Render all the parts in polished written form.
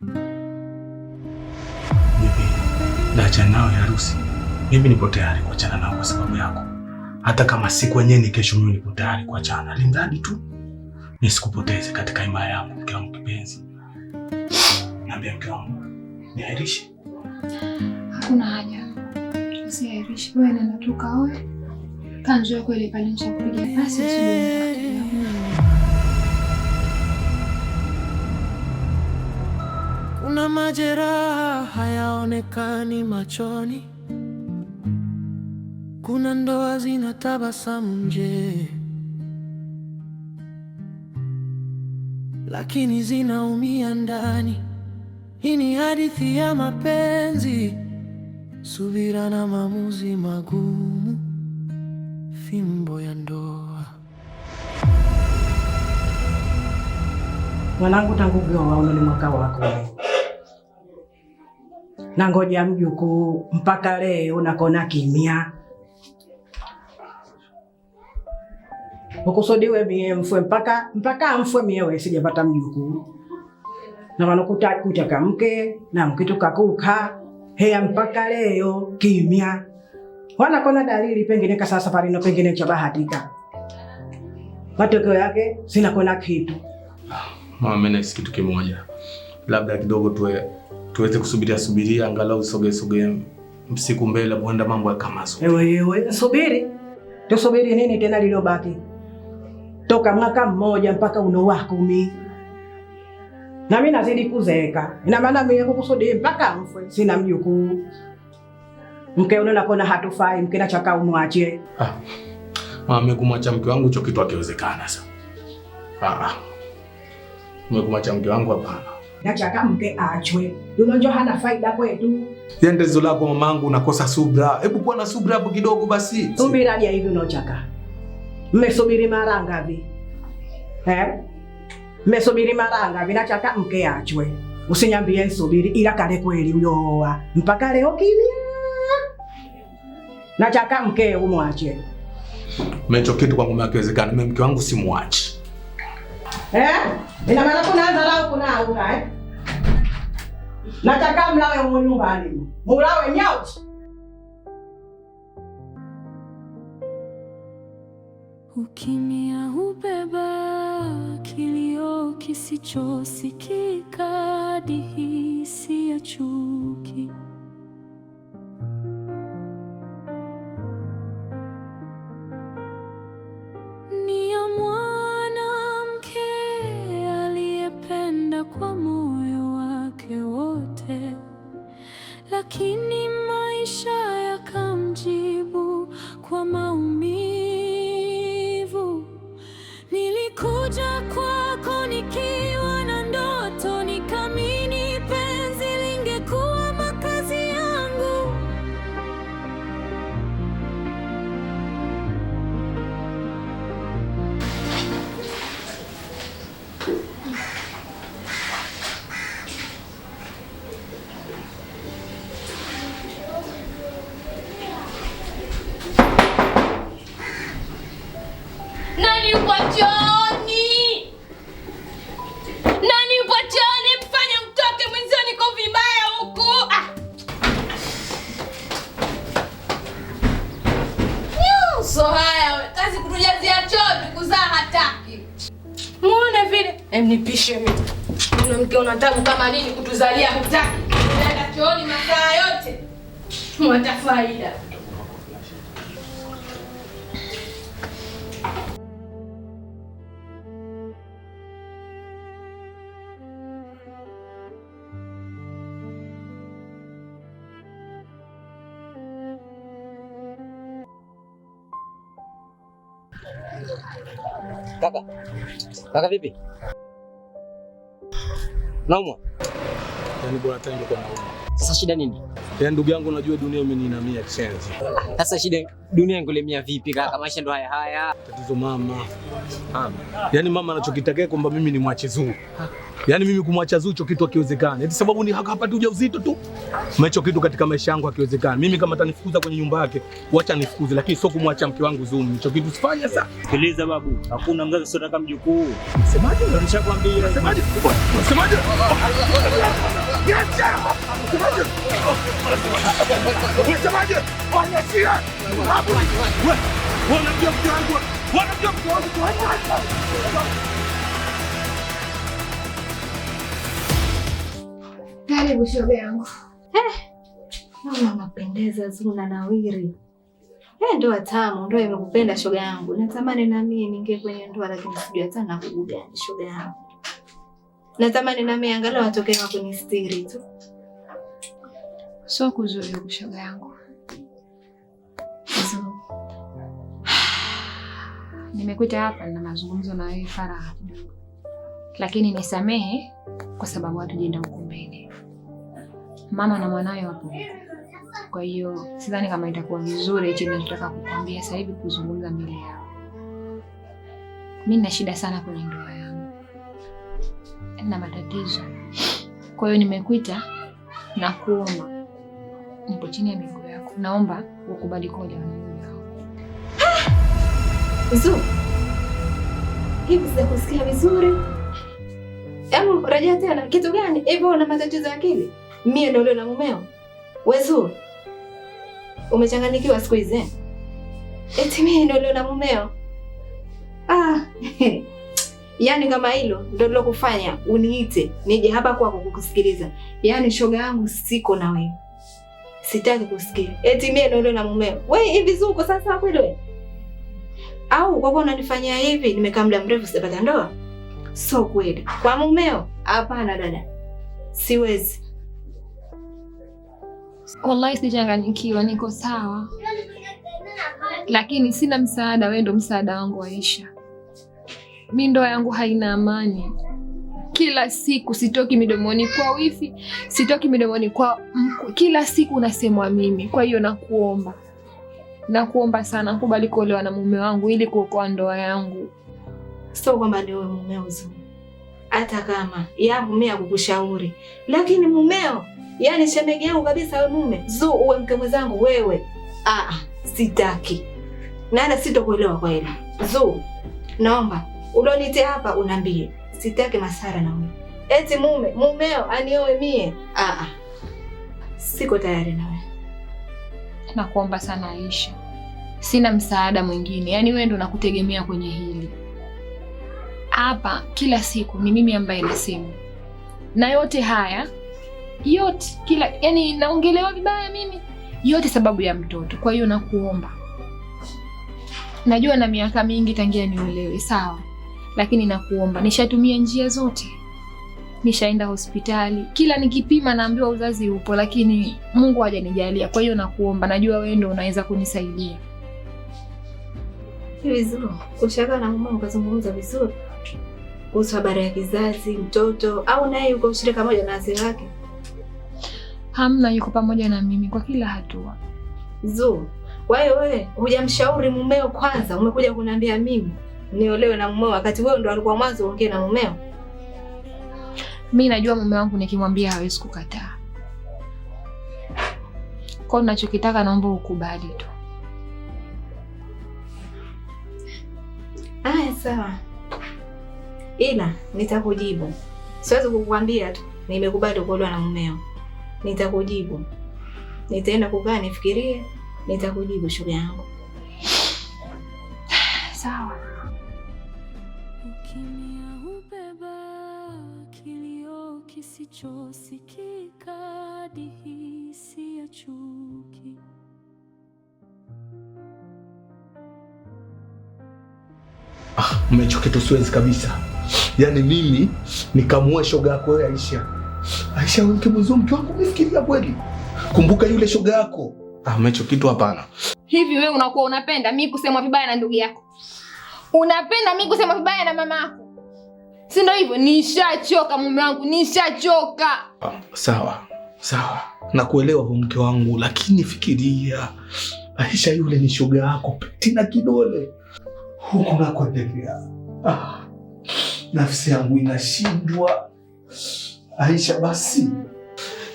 Bibi, dacha nao ya harusi. Mimi nipo tayari kuachana nao kwa sababu yako. Hata kama siku yenyewe ni kesho, mimi nipo tayari kuachana. Limradi tu nisikupoteze katika imani yangu, mke wangu kipenzi. Niambie mke wangu, niahirishe? Hakuna haja. Usiahirishe. Wewe nenda tu kaoe. Kanjo yako ile pale nishakupigia basi usijue. Kuna majeraha hayaonekani machoni. Kuna ndoa zinatabasamu nje, lakini zinaumia ndani. Hii ni hadithi ya mapenzi, subira na maamuzi magumu, fimbo ya ndoa. Mwanangu, tangu uoa ni mwaka wako. Na ngoja mjukuu mpaka leo nakona kimya. Ukusodiwe mie mfwe mpaka mfwe miewe sijapata mjukuu. Na wanakuta kutaka mke na mkitu kakuka hea mpaka leo kimya. Wanakona dalili pengine kasa safari no pengine cha bahatika. Matokeo yake sina kona kitu. Mama, mimi nahisi kitu kimoja. Labda kidogo tuweze kusubiria angalau soge msiku mbele huenda mambo yakamazo. Ewe subiri. Tusubiri nini tena lilobaki? Toka mwaka mmoja mpaka uno wa 10. Na mimi nazidi kuzeeka. Ina maana mimi kukusudi mpaka mfwe sina mjukuu. Mke unakona hatufai, mke na chaka umwache. Mama, mimi kumwacha mke wangu hicho kitu hakiwezekana sasa. Mimi kumwacha mke wangu hapana. Na chaka mke achwe. Yule ndio hana faida kwetu. Yendezo lako mamangu, unakosa subra. Hebu kuwa na subra hapo kidogo basi. Subira dia hivi unaochaka. Mmesubiri mara ngapi? Mmesubiri mara ngapi na chaka mke achwe. Usinyambie subiri ila kale kweli uyoa. Mpaka leo kimya. Na chaka mke umwache. Mecho kitu kwangu hakiwezekana. Mimi mke wangu simwachi. Ina maana kuna dharau kuna auka Nataka mlawe mu nyumbani. Mulawe nyauti. Ukimya hubeba kilio kisichosikika, hadithi ya chuki. Ni ya mwanamke aliyependa kwa moyo wake wote, lakini maisha yakamjibu kwa maumivu. Nilikuja kwako nikiwa na ndoto, nikamini penzi lingekuwa makazi yangu. Nani upo chooni? Nani upo chooni? Mfanye mtoke mwenzio, niko vibaya huku. So haya, kazi kutujazia choo kuzaa hataki. Muone vile. Nipishe mimi. Una mke unataka kama nini kutuzalia hutaki. Unaenda chooni masaa yote. Mwata faida. Kaka vipi? Naumwa? Yaani bwana tangu kwa naumwa. Sasa shida nini? Yaani ndugu yangu, unajua dunia imeninamia kishenzi. Sasa shida dunia ingolemia vipi kaka? Maisha ndo haya. Tatizo mama. Yaani mama anachokitakia kwamba mimi ni mwache Zuu. Yaani mimi kumwacha Zuu hicho kitu hakiwezekani. Eti sababu ni hapati ujauzito tu. Hicho kitu katika maisha yangu hakiwezekani. Mimi kama atanifukuza kwenye nyumba yake, wacha nifukuze, lakini sio kumwacha mke wangu Zuu. Hicho kitu sifanye sasa. Sikiliza babu, hakuna mzazi sio kama mjukuu. Msemaje? Nishakwambia. Msemaje? Karibu shoga yangu. Mama unapendeza, Zuna nawiri. Ndoa tamu, ndoa imekupenda shoga yangu. Natamani na mimi ninge kwenye ndoa lakini sijui hata na kugu gani shoga yangu. Natamani na mimi angalau atoke na kunistiri tu. So kuzuri shoga yangu. Nimekuita hapa na mazungumzo na wewe Farah kidogo. Lakini nisamehe kwa sababu hatujaenda huko mbele. Mama na mwanawe wapo. Kwa hiyo sidhani kama itakuwa vizuri eti nataka kukwambia sasa hivi kuzungumza mbele yao. Mimi nina shida sana kwenye ndoa yangu. Na matatizo. Kwa hiyo nimekuita na kuomba nipo chini ya miguu yako. Naomba ukubali kodi ya wanaume wao. Hivi sikusikia vizuri. Hebu rejea tena, kitu gani? Hivyo una matatizo ya akili? Mimi ndio leo na mumeo. Wewe umechanganyikiwa siku hizi. Eti mimi ndio leo na mumeo. Yaani kama hilo ndio lilokufanya uniite nije hapa kwako kukusikiliza. Yaani shoga yangu siko na wewe. Sitaki kusikia. Eti mimi ndio leo na mumeo. Wewe hivi zuko sasa kweli wewe? Au kwa kuwa unanifanyia hivi nimekaa muda mrefu sijapata ndoa? So kweli. Kwa mumeo? Hapana dada. Siwezi. Wallahi sijachanganyikiwa, niko sawa. Lakini sina msaada, wewe ndo msaada wangu Aisha. Mimi ndoa yangu haina amani. Kila siku sitoki midomoni kwa wifi, sitoki midomoni kwa mkwe. Kila siku unasemwa mimi. Kwa hiyo nakuomba. Nakuomba sana kubali kuolewa na mume wangu ili kuokoa ndoa yangu. Sio kwamba ni wewe mumeo Zuu. Hata kama yangu mimi akukushauri. Lakini mumeo, yani shemegi yangu kabisa wewe mume. Zuu uwe mke mwenzangu wewe. Sitaki. Nana sitokuelewa kwa hilo. Zuu, naomba uloniite hapa unambie. Sitaki masara na wewe. Eti mumeo anioe mie. Siko tayari na wewe. Nakuomba sana Aisha. Sina msaada mwingine. Yaani wewe ndo nakutegemea kwenye hili. Hapa kila siku ni mimi ambaye nasema. Na yote haya, yani naongelewa vibaya mimi. Yote sababu ya mtoto. Kwa hiyo nakuomba. Najua na miaka mingi tangia niulewe, sawa. Lakini nakuomba, nishatumia njia zote. Nishaenda hospitali. Kila nikipima naambiwa uzazi upo, lakini Mungu hajanijalia. Kwa hiyo nakuomba, najua wewe ndio unaweza kunisaidia. Vizuri. Kushaka na mama ukazungumza vizuri. Kuhusu habari ya kizazi, mtoto, au naye yuko ushirika pamoja na wazee wake? Hamna, yuko pamoja na mimi kwa kila hatua. Zuu, wewe hujamshauri mumeo kwanza, umekuja kuniambia mimi niolewe na mumeo wakati wewe ndo alikuwa mwanzo ongea na mumeo? Mimi najua mume wangu nikimwambia hawezi kukataa. Kwa ninachokitaka naomba ukubali tu. Sawa. Ila nitakujibu. Siwezi kukuambia tu nimekubali kuolewa na mumeo. Nitakujibu. Nitaenda kukaa nifikirie, nitakujibu shoga yangu. Sawa. Ukimya hubeba kilio kisichosikika, hisi ya chuki. Umechoka, siwezi kabisa. Yaani mimi nikamue shoga yako wewe Aisha. Aisha wewe mke wangu umefikiria kweli? Kumbuka yule shoga yako. Umechoka hapana. Hivi wewe unakuwa unapenda mimi kusemwa vibaya na ndugu yako? Unapenda mimi kusemwa vibaya na mama yako? Si ndio hivyo? Nishachoka mume wangu, nishachoka. Sawa. Nakuelewa mke wangu, lakini fikiria. Aisha yule ni shoga yako, tina kidole. Huku nakuendelea. Nafsi yangu inashindwa. Aisha basi.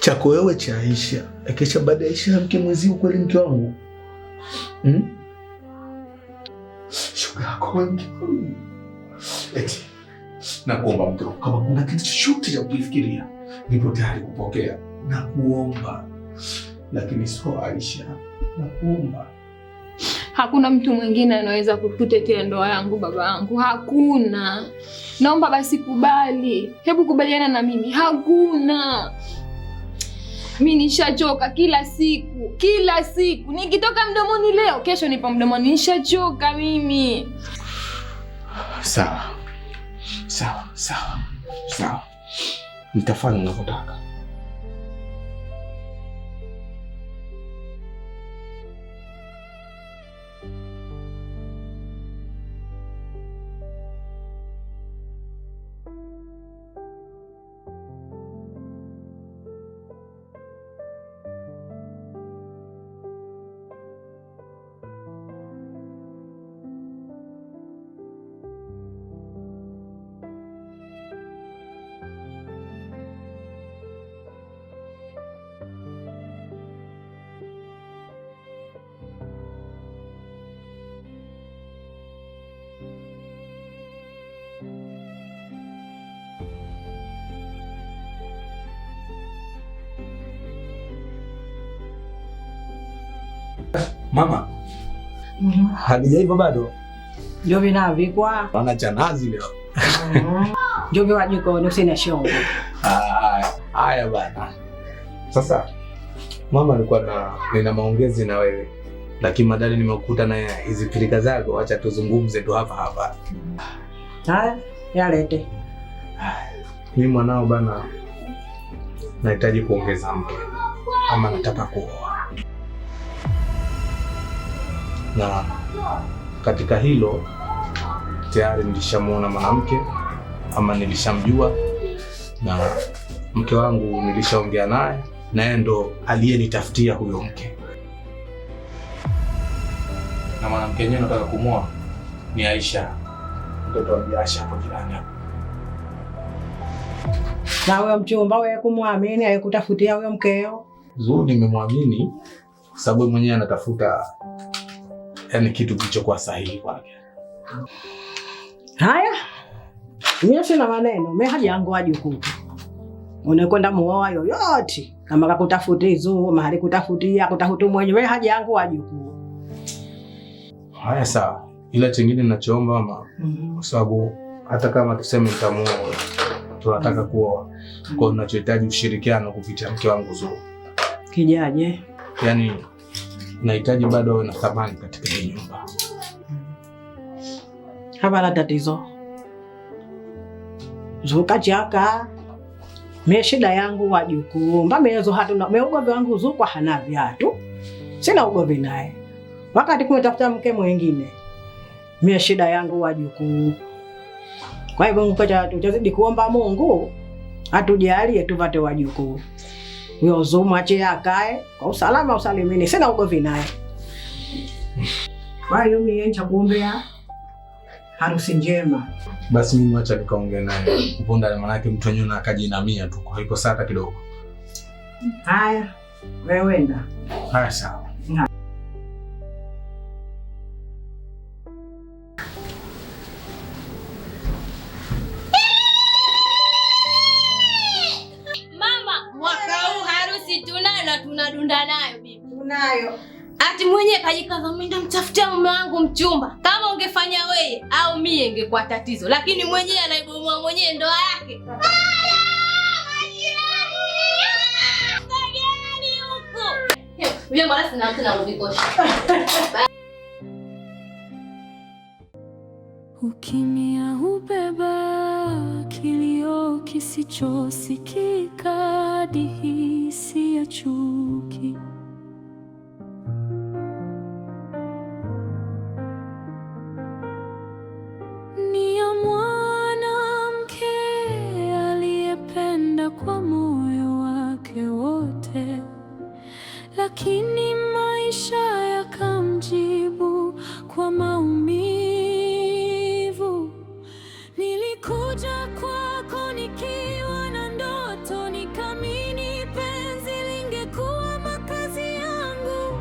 Chako wewe cha Aisha. Akisha baada ya Aisha mke mwenzio kweli mke wangu. Shoga yako mke wangu. Eti nakuomba mke wangu, kama kuna kitu chochote cha kufikiria, nipo tayari kupokea na kuomba, lakini sio Aisha, na kuomba. Hakuna mtu mwingine anaweza kutetea ndoa yangu baba yangu, hakuna. Naomba basi kubali, hebu kubaliana na mimi, hakuna. Mimi nishachoka kila siku nikitoka mdomoni leo, kesho nipo mdomoni. Nishachoka mimi. Sawa, nitafanya unavyotaka. Mama, halijaiva bado? Ndio vinavikwa. Wana chanazi leo. Ndio vya jikoni usina shongo. Haya bana. Sasa mama, nina maongezi na wewe. Lakini madali nimekuta na hizi pilika zako, acha tuzungumze tu hapa. Haya, yalete. Mimi mwanao bana, nahitaji kuongeza mke. Ama nataka kuoa. Na katika hilo tayari nilishamuona mwanamke, ama nilishamjua, na mke wangu nilishaongea naye, na yeye ndo aliyenitafutia huyo mke. Na mwanamke yenyewe nataka kumwoa ni Aisha, mtoto wa Biasha hapo jirani hapo. Na wewe mchumba wewe kumwamini ayekutafutia huyo mkeo? Zuri, nimemwamini kwa sababu mwenyewe anatafuta kitu kilichokuwa sahihi kwake. Haya, mimi sina maneno, mimi haja yangu wajukuu. Unakwenda muoa yoyote, kama kakutafutia hizo mahali kutafutia mwenyewe, haja yangu wajukuu. Haya sawa, ila chengine ninachoomba mama, kwa sababu hata kama tuseme nitamuoa, tunataka kuoa, kwa hiyo ninachohitaji ushirikiano kupitia mke wangu Zuu. Kijaje? Yaani nahitaji bado awe na thamani katika hii nyumba. Hapana tatizo. Zuka chaka. Mimi shida yangu wajukuu. Mbamezo hatuna ugomvi wangu Zuka hana viatu. Sina ugomvi naye. Wakati kumetafuta mke mwingine. Mimi shida yangu wajukuu. Kwa hivyo ngoja tutazidi kuomba Mungu atujalie tupate wajukuu. Huyo Zuma ache akae kwa usalama usalimini. Sina ugomvi naye. Kwa hiyo mimi nitakuombea harusi njema. Basi mimi acha nikaongea naye. Uponda maana yake mtu wenyewe akajinamia tu. Kwa hiyo sasa kidogo. Haya, wewe enda. Haya sawa. Tunadunda nayo bibi. Tunayo. Ati mwenyewe kajikaza mwenda mtafutia mume wangu mchumba. Kama ungefanya wewe au mie ingekuwa tatizo. Lakini mwenyewe anaibomoa mwenyewe ndoa yake. Sajani huko. Wewe mbona sina mtu na mvikosha. Ukimya hubeba kilio kisichosikika, hisi ya chuki. Ni ya mwanamke aliyependa kwa moyo wake wote, lakini maisha yakamjibu kwa maumivu. Nilikuja kwako nikiwa na ndoto, nikamini penzi lingekuwa makazi yangu.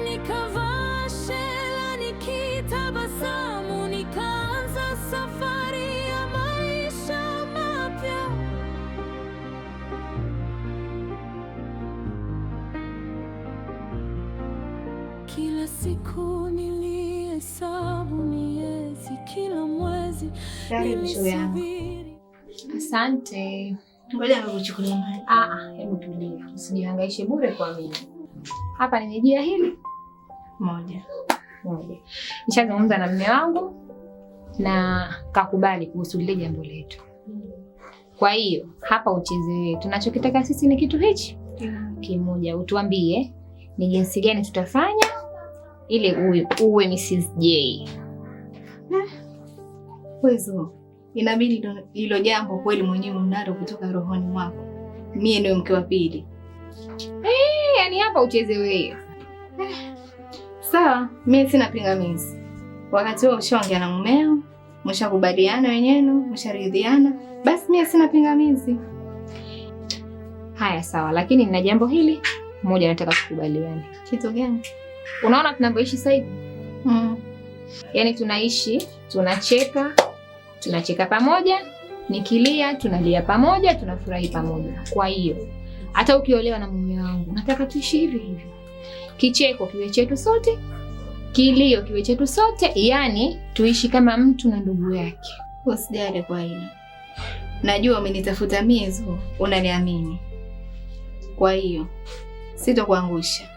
Nikavaa shela nikitabasamu, siku nilihesabu miezi, kila mwezi nilisubiri. Asante. Ngoja nikuchukulie maji. Hebu tulia. Usijihangaishe bure kwa mimi. Hapa nimejia hili moja. Nishazungumza na mume wangu na kakubali kuhusu lile jambo letu. Kwa hiyo hapa uchezewe. Tunachokitaka sisi ni kitu hichi kimoja. Utuambie ni jinsi gani tutafanya ili uwe Mrs. J. Wezo, inabidi hilo jambo kweli mwenyewe unalo kutoka rohoni mwako. Mie ndio mke wa pili. Yani hapa uchezewe. Sawa, mimi sina pingamizi. Wakati wewe ushaongea na mumeo, mshakubaliana wenyewe, msharidhiana, basi mimi sina pingamizi. Haya sawa, lakini nina jambo hili moja nataka tukubaliane. Kitu gani? Unaona tunavyoishi sasa hivi? Yaani tunaishi, tunacheka pamoja, nikilia tunalia pamoja, tunafurahi pamoja. Kwa hiyo hata ukiolewa na mume wangu, nataka tuishi hivi hivi. Kicheko kiwe chetu sote, kilio kiwe chetu sote, yani tuishi kama mtu na ndugu yake. Usijali kwa hilo. Najua umenitafuta miezo, unaniamini. Kwa hiyo sitokuangusha.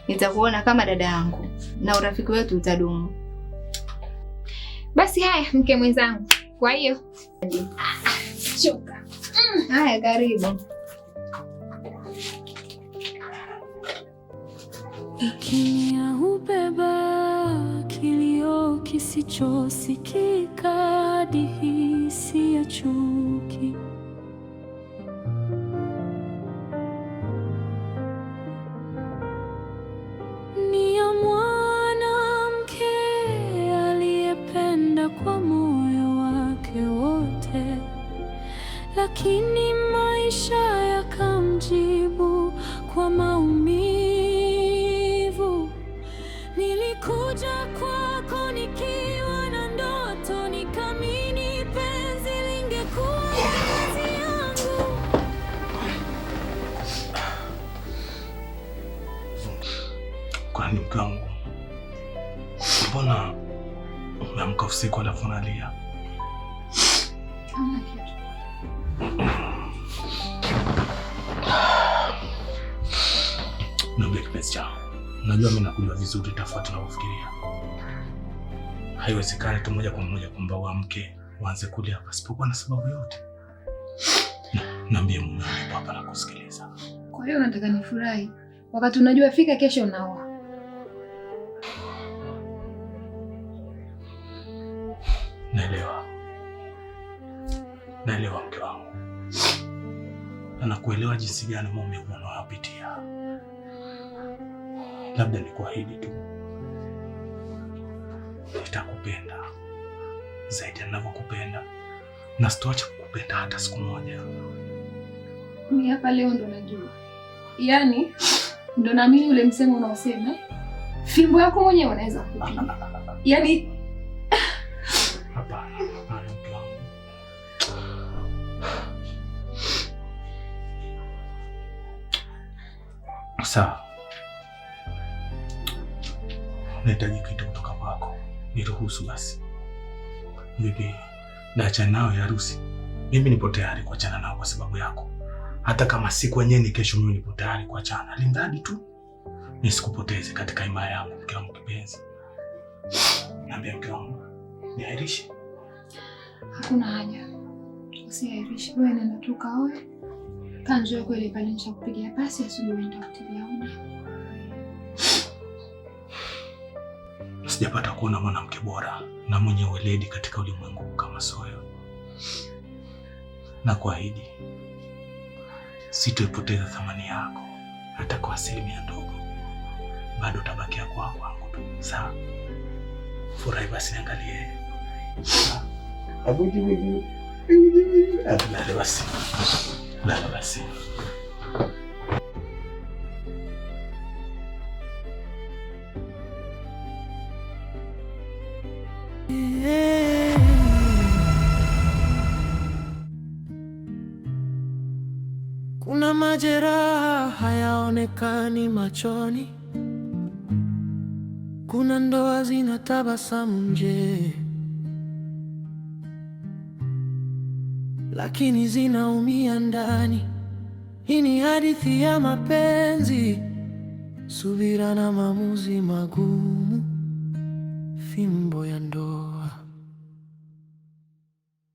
Nitakuona kama dada yangu na urafiki wetu utadumu. Basi haya mke mwenzangu. Kwa hiyo choka. Haya karibu. Ukimya hubeba kilio kisichosikika hadi hisia ya chuki. Ni ya mwanamke aliyependa kwa moyo wake wote, lakini maisha yakamjibu kwa maumivu. Nilikuja kwako nikiwa na ndoto, nikamini penzi lingekuwa kazi yangu. Kwani mke wangu, mbona umeamka usiku alafu unalia? Hamna kitu. Niambie kipenzi changu. Najua mimi nakujua vizuri tofauti na unafikiria. Haiwezekani tu moja kwa moja kwamba uamke uanze kulia pasipokuwa na sababu yote. Niambie mume wangu hapa na kusikiliza. Kwa hiyo unataka nifurahi wakati unajua fika kesho unaoa? Naelewa mke wangu. Nakuelewa jinsi gani mume unayopitia. Labda nikuahidi tu, nitakupenda zaidi ninavyokupenda na sitoacha kukupenda hata siku moja. Mimi hapa leo ndo najua. Yaani ndo naamini ule msemo unaosema fimbo yako mwenyewe unaweza kupiga. Yaani hapana, mke wangu. Sawa. Nahitaji kitu kutoka kwako. Niruhusu basi. Vipi? Naachana nao ya harusi. Mimi nipo tayari kuachana nao kwa sababu yako. Hata kama siku yenyewe ni kesho, mimi nipo tayari kuachana. Alimradi tu nisikupoteze katika imani yangu, mke wangu kipenzi. Niambia mke wangu, niahirishe? Hakuna haja. Usiahirishe. Wewe nenda tu kaoe. Kanzo yako ile pale nishakupigia pasi asubuhi nitakutilia una. Sijapata kuona mwanamke bora na mwenye weledi katika ulimwengu kama Soyo. Na kuahidi sitoipoteza thamani yako hata kwa asilimia ndogo. Bado utabakia kwangu tu. Sawa? Furahi basi, niangalie. Abuji bibi. Lala basi. Lala basi. Kuna majeraha hayaonekani machoni, Kuna ndoa zina tabasamu nje, lakini zinaumia ndani. Hii ni hadithi ya mapenzi, subira na maamuzi magumu, fimbo ya ndoa.